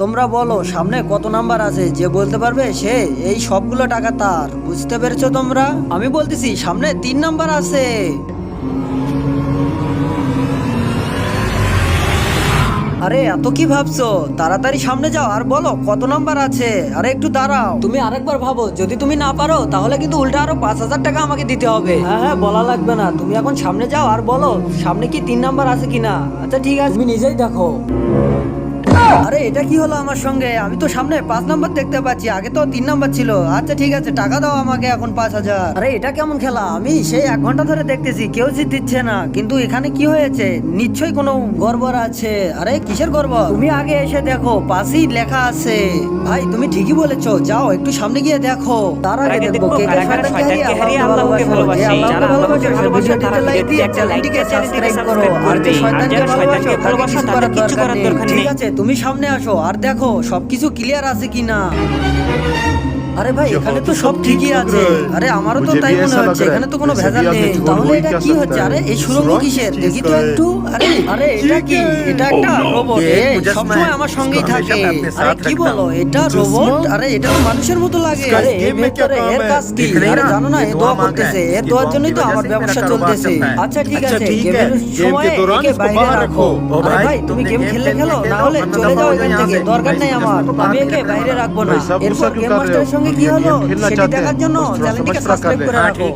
তোমরা বলো সামনে কত নাম্বার আছে, যে বলতে পারবে সে এই সবগুলো টাকা তার। বুঝতে পেরেছো তোমরা? আমি বলতেছি সামনে 3 নাম্বার আছে। আরে এত কি ভাবছো, তাড়াতাড়ি সামনে যাও আর বলো কত নাম্বার আছে। আরে একটু দাঁড়াও, তুমি আরেকবার ভাবো, যদি তুমি না পারো তাহলে কিন্তু উল্টা আরো 5,000 টাকা আমাকে দিতে হবে। হ্যাঁ হ্যাঁ, বলা লাগবে না, তুমি এখন সামনে যাও আর বলো সামনে কি 3 নাম্বার আছে কিনা। আচ্ছা ঠিক আছে, তুমি নিজেই দেখো। আরে এটা কি হলো আমার সঙ্গে? আমি তো সামনে 5 নাম্বার দেখতে পাচ্ছি, আগে তো 3 নাম্বার ছিল। আচ্ছা ঠিক আছে, টাকা দাও আমাকে এখন 5,000। আরে এটা কেমন খেলা? আমি সেই 1 ঘন্টা ধরে দেখতেছি কেউ জিত দিচ্ছে না, কিন্তু এখানে কি হয়েছে? নিশ্চয়ই কোনো গড়বড় আছে। আরে কিসের গড়বড়? তুমি আগে এসে দেখো, পাশেই লেখা আছে। ভাই তুমি ঠিকই বলেছো, যাও একটু সামনে গিয়ে দেখো। তার আগে দেখবো কে কে শয়তানকে হারিয়ে আল্লাহকে ভালোবাসে। যারা আল্লাহকে ভালোবাসে তাদের লাইক দিয়ে চ্যানেলটিকে সাবস্ক্রাইব করো। আর যে শয়তানকে ভালোবাসে তাদের কিছু করার দরকার নেই। ঠিক আছে, তুমি সামনে আসো আর দেখো সবকিছু ক্লিয়ার আছে কিনা। আরে ভাই এখানে তো সব ঠিকই আছে। আরে আমারও তো তাই মনে হচ্ছে, এখানে তো কোনো ভেজাল নেই। তাহলে এটা কি হচ্ছে? আরে এই সুরঙ্গ কিসের? দেখি তো একটু। আরে আরে এটা কি? এটা একটা রোবট। সবসময় আমার সঙ্গেই থাকে। আরে কি বলো, এটা রোবট? আরে এটা তো মানুষের মতো লাগে। আরে এর ভেতরে এর কাজ কি? আরে জানো না, এ দোয়া করতেছে। এর দোয়ার জন্যই তো আমার ব্যবসা চলতেছে। আচ্ছা ঠিক আছে, গেমের সময় একে বাইরে রাখো। আরে ভাই তুমি গেম খেললে খেলো, না হলে চলে যাও এখান থেকে, দরকার নেই আমার। আমি একে বাইরে রাখবো না। এরপর গেম মাস্টারের সঙ্গে কি হলো সেটি দেখার জন্য চ্যানেলটিকে সাবস্ক্রাইব করে রাখো।